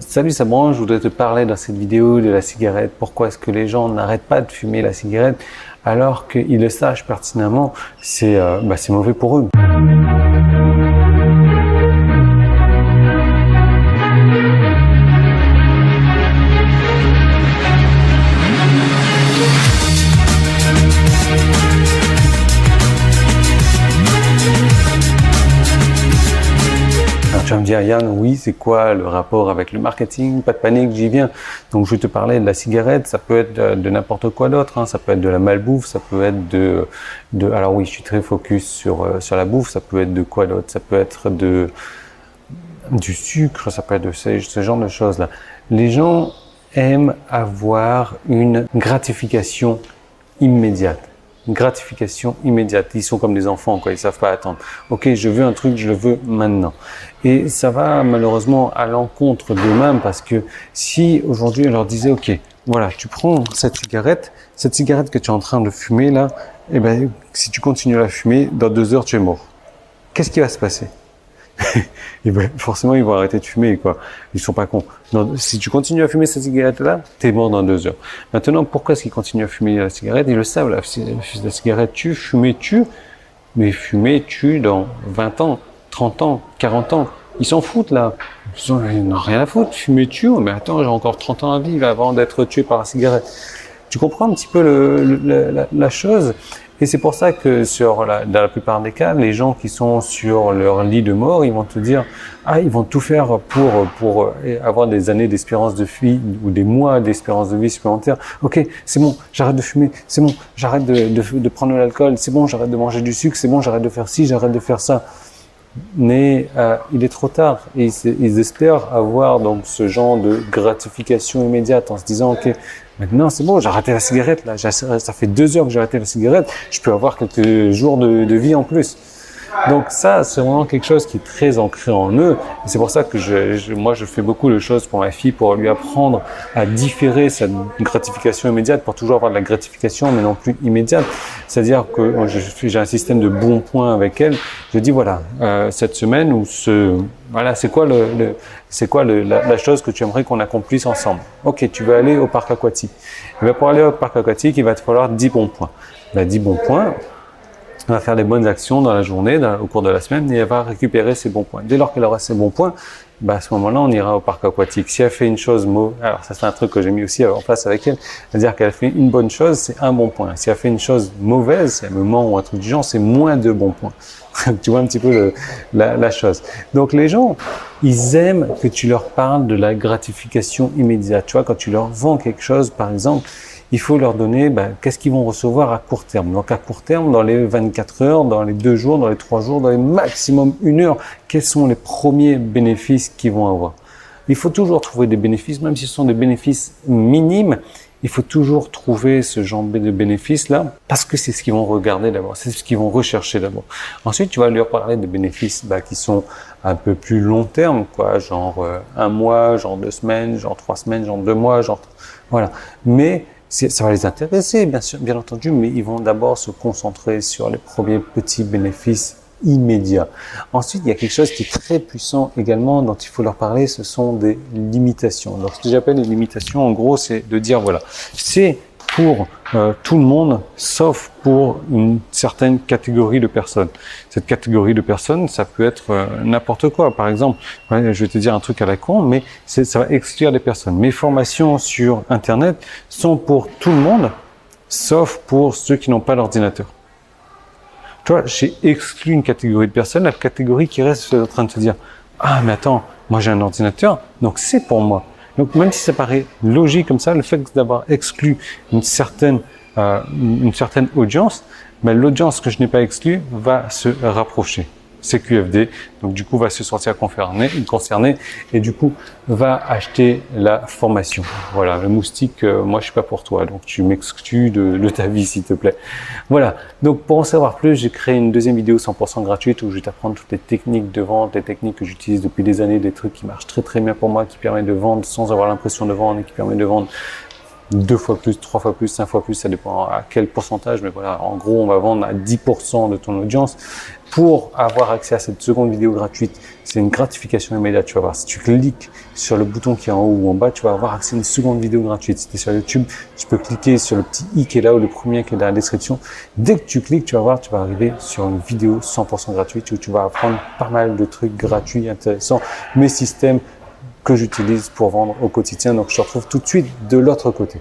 Salut Sabran, je voudrais te parler dans cette vidéo de la cigarette. Pourquoi est-ce que les gens n'arrêtent pas de fumer la cigarette alors qu'ils le sachent pertinemment, c'est mauvais pour eux. Tu vas me dire, Yann, oui, c'est quoi le rapport avec le marketing? Pas de panique, j'y viens. Donc, je vais te parler de la cigarette. Ça peut être de n'importe quoi d'autre, hein. Ça peut être de la malbouffe, ça peut être alors oui, je suis très focus sur la bouffe. Ça peut être de quoi d'autre? Ça peut être du sucre, ça peut être de ce genre de choses-là. Les gens aiment avoir une gratification immédiate. Une gratification immédiate. Ils sont comme des enfants, quoi. Ils savent pas attendre. Ok, je veux un truc, je le veux maintenant. Et ça va malheureusement à l'encontre d'eux-mêmes parce que si aujourd'hui on leur disait, ok, voilà, tu prends cette cigarette que tu es en train de fumer là, eh ben, si tu continues à la fumer, dans 2 heures tu es mort. Qu'est-ce qui va se passer? Et ben, forcément, ils vont arrêter de fumer, quoi. Ils sont pas cons. Non, si tu continues à fumer cette cigarette-là, t'es mort dans 2 heures. Maintenant, pourquoi est-ce qu'ils continuent à fumer la cigarette? Ils le savent, la cigarette tue, fumer tue, mais fumer tue dans 20 ans, 30 ans, 40 ans. Ils s'en foutent, là. Ils n'ont rien à foutre. Fumer tue, mais attends, j'ai encore 30 ans à vivre avant d'être tué par la cigarette. Tu comprends un petit peu la chose? Et c'est pour ça que dans la plupart des cas, les gens qui sont sur leur lit de mort, ils vont te dire, ils vont tout faire pour avoir des années d'espérance de vie ou des mois d'espérance de vie supplémentaire. Ok, c'est bon, j'arrête de fumer, c'est bon, j'arrête de prendre de l'alcool, c'est bon, j'arrête de manger du sucre, c'est bon, j'arrête de faire ci, j'arrête de faire ça. Mais il est trop tard et ils espèrent avoir donc ce genre de gratification immédiate en se disant, ok, maintenant, c'est bon, j'ai arrêté la cigarette, là. Ça fait 2 heures que j'ai arrêté la cigarette. Je peux avoir quelques jours de vie en plus. Donc ça, c'est vraiment quelque chose qui est très ancré en eux. Et c'est pour ça que moi, je fais beaucoup de choses pour ma fille, pour lui apprendre à différer cette gratification immédiate, pour toujours avoir de la gratification, mais non plus immédiate. C'est-à-dire que j'ai un système de bons points avec elle. Je dis, voilà, cette semaine, c'est quoi la chose que tu aimerais qu'on accomplisse ensemble? Ok, tu veux aller au parc aquatique. Et bien, pour aller au parc aquatique, il va te falloir 10 bons points. 10 bons points. Elle va faire des bonnes actions dans la journée, au cours de la semaine, et elle va récupérer ses bons points. Dès lors qu'elle aura ses bons points, à ce moment-là, on ira au parc aquatique. Si elle fait une chose alors ça c'est un truc que j'ai mis aussi en place avec elle, c'est-à-dire qu'elle fait une bonne chose, c'est 1 bon point. Si elle fait une chose mauvaise, si elle me ment ou un truc du genre, c'est moins 2 bons points. Tu vois un petit peu la chose. Donc les gens, ils aiment que tu leur parles de la gratification immédiate. Tu vois, quand tu leur vends quelque chose, par exemple, il faut leur donner qu'est-ce qu'ils vont recevoir à court terme. Donc à court terme, dans les 24 heures, dans les 2 jours, dans les 3 jours, dans les maximum 1 heure, quels sont les premiers bénéfices qu'ils vont avoir? Il faut toujours trouver des bénéfices, même si ce sont des bénéfices minimes, il faut toujours trouver ce genre de bénéfices-là, parce que c'est ce qu'ils vont regarder d'abord, c'est ce qu'ils vont rechercher d'abord. Ensuite, tu vas leur parler de bénéfices qui sont un peu plus long terme, quoi, genre 1 mois, genre 2 semaines, genre 3 semaines, genre 2 mois, genre voilà. Mais ça va les intéresser, bien sûr, bien entendu, mais ils vont d'abord se concentrer sur les premiers petits bénéfices immédiats. Ensuite, il y a quelque chose qui est très puissant également, dont il faut leur parler, ce sont des limitations. Donc, ce que j'appelle les limitations, en gros, c'est de dire, voilà, c'est pour tout le monde, sauf pour une certaine catégorie de personnes. Cette catégorie de personnes, ça peut être n'importe quoi. Par exemple, je vais te dire un truc à la con, mais ça va exclure des personnes. Mes formations sur Internet sont pour tout le monde, sauf pour ceux qui n'ont pas d'ordinateur. Tu vois, j'ai exclu une catégorie de personnes, la catégorie qui reste en train de se dire « Ah, mais attends, moi j'ai un ordinateur, donc c'est pour moi ». Donc, même si ça paraît logique comme ça, le fait d'avoir exclu une certaine audience, l'audience que je n'ai pas exclue va se rapprocher. C'est QFD, donc du coup va se sentir concerné et du coup va acheter la formation. Voilà, le moustique, moi je suis pas pour toi, donc tu m'exclus de ta vie s'il te plaît. Voilà, donc pour en savoir plus, j'ai créé une deuxième vidéo 100% gratuite où je vais t'apprendre toutes les techniques de vente, les techniques que j'utilise depuis des années, des trucs qui marchent très très bien pour moi, qui permettent de vendre sans avoir l'impression de vendre et qui permettent de vendre 2 fois plus, 3 fois plus, 5 fois plus, ça dépend à quel pourcentage, mais voilà, en gros, on va vendre à 10% de ton audience. Pour avoir accès à cette seconde vidéo gratuite, c'est une gratification immédiate. Tu vas voir, si tu cliques sur le bouton qui est en haut ou en bas, tu vas avoir accès à une seconde vidéo gratuite. Si tu es sur YouTube, tu peux cliquer sur le petit i qui est là ou le premier qui est dans la description. Dès que tu cliques, tu vas voir, tu vas arriver sur une vidéo 100% gratuite où tu vas apprendre pas mal de trucs gratuits, intéressants, mes systèmes que j'utilise pour vendre au quotidien. Donc, je te retrouve tout de suite de l'autre côté.